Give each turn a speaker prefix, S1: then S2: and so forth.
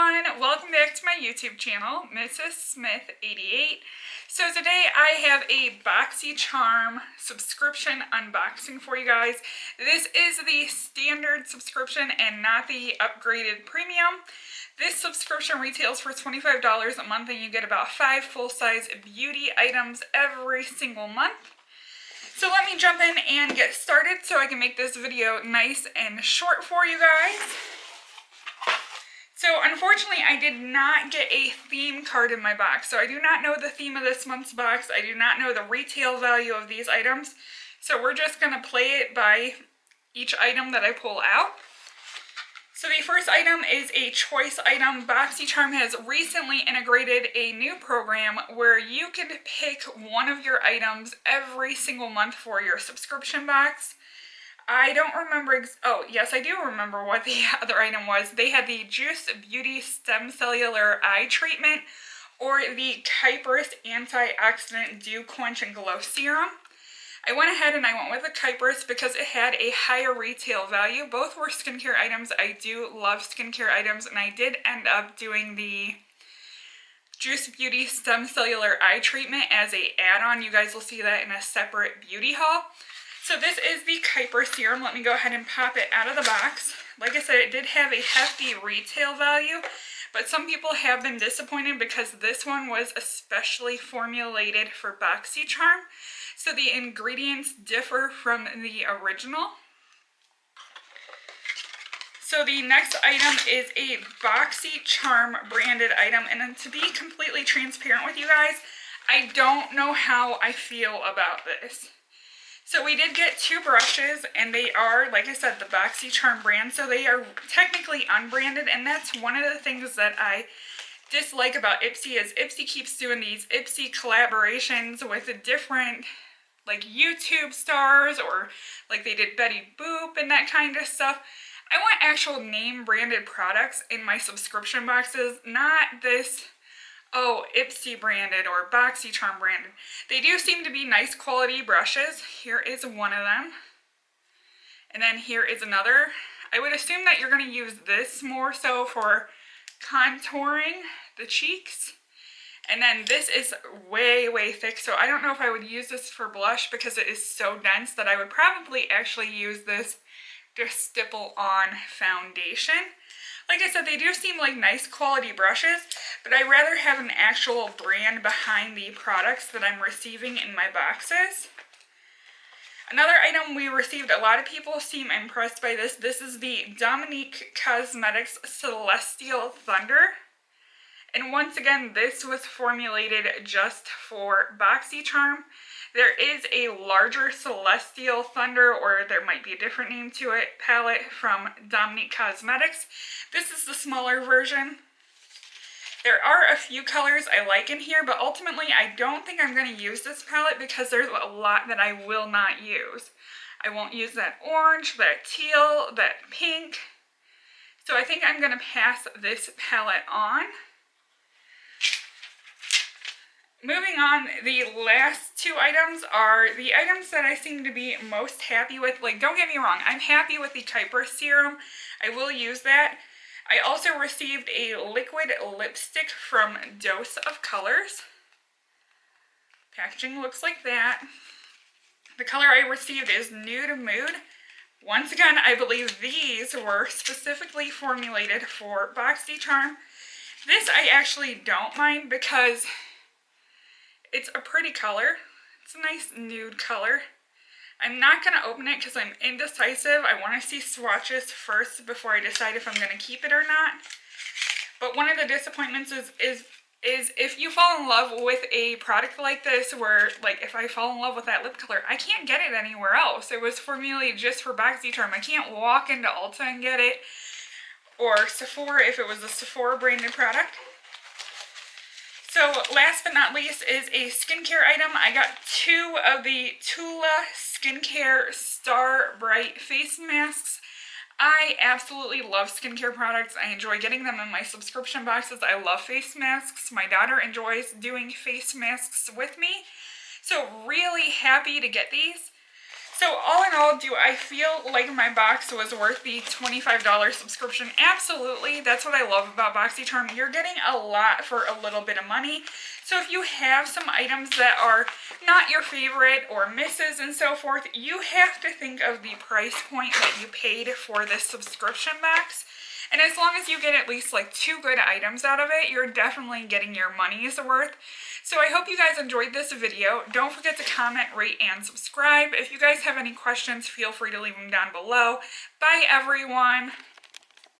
S1: everyone, welcome back to my YouTube channel, Mrs. Smith 88. So today I have a BoxyCharm subscription unboxing for you guys. This is the standard subscription and not the upgraded premium. This subscription retails for $25 a month and you get about 5 full-size beauty items every single month. So let me jump in and get started so I can make this video nice and short for you guys. So unfortunately, I did not get a theme card in my box. So I do not know the theme of this month's box. I do not know the retail value of these items. So we're just going to play it by each item that I pull out. So the first item is a choice item. BoxyCharm has recently integrated a new program where you can pick one of your items every single month for your subscription box. I don't remember, oh yes, I do remember what the other item was. They had the Juice Beauty Stem Cellular Eye Treatment or the Kypris Antioxidant Dew Quench and Glow Serum. I went ahead and I went with the Kypris because it had a higher retail value. Both were skincare items. I do love skincare items, and I did end up doing the Juice Beauty Stem Cellular Eye Treatment as a add-on. You guys will see that in a separate beauty haul. So this is the Kypris serum. Let me go ahead and pop it out of the box. Like I said, it did have a hefty retail value, but some people have been disappointed because this one was especially formulated for BoxyCharm. So the ingredients differ from the original. So the next item is a BoxyCharm branded item, and to be completely transparent with you guys, I don't know how I feel about this. So we did get 2 brushes, and they are, like I said, the BoxyCharm brand, so they are technically unbranded, and that's one of the things that I dislike about Ipsy is Ipsy keeps doing these Ipsy collaborations with different, like, YouTube stars, or like they did Betty Boop and that kind of stuff. I want actual name-branded products in my subscription boxes, not this, oh, Ipsy branded or BoxyCharm branded. They do seem to be nice quality brushes. Here is one of them. And then here is another. I would assume that you're going to use this more so for contouring the cheeks. And then this is way, way thick, so I don't know if I would use this for blush because it is so dense that I would probably actually use this to stipple on foundation. Like I said, they do seem like nice quality brushes, but I'd rather have an actual brand behind the products that I'm receiving in my boxes. Another item we received, a lot of people seem impressed by this. This is the Dominique Cosmetics Celestial Thunder. And once again, this was formulated just for BoxyCharm. There is a larger Celestial Thunder, or there might be a different name to it, palette from Dominique Cosmetics. This is the smaller version. There are a few colors I like in here, but ultimately I don't think I'm going to use this palette because there's a lot that I will not use. I won't use that orange, that teal, that pink. So I think I'm going to pass this palette on. Moving on, the last 2 items are the items that I seem to be most happy with. Like, don't get me wrong, I'm happy with the Kypris serum. I will use that. I also received a liquid lipstick from Dose of Colors. Packaging looks like that. The color I received is Nude Mood. Once again, I believe these were specifically formulated for BoxyCharm. This I actually don't mind because it's a pretty color. It's a nice nude color. I'm not going to open it because I'm indecisive. I want to see swatches first before I decide if I'm going to keep it or not. But one of the disappointments is if you fall in love with a product like this, where, like, if I fall in love with that lip color, I can't get it anywhere else. It was formulated just for BoxyCharm. I can't walk into Ulta and get it, or Sephora if it was a Sephora branded product. So last but not least is a skincare item. I got 2 of the Tula Skincare Star Bright face masks. I absolutely love skincare products. I enjoy getting them in my subscription boxes. I love face masks. My daughter enjoys doing face masks with me. So really happy to get these. So all in all, do I feel like my box was worth the $25 subscription? Absolutely. That's what I love about BoxyCharm. You're getting a lot for a little bit of money. So if you have some items that are not your favorite or misses and so forth, you have to think of the price point that you paid for this subscription box. And as long as you get at least like 2 good items out of it, you're definitely getting your money's worth. So I hope you guys enjoyed this video. Don't forget to comment, rate, and subscribe. If you guys have any questions, feel free to leave them down below. Bye, everyone.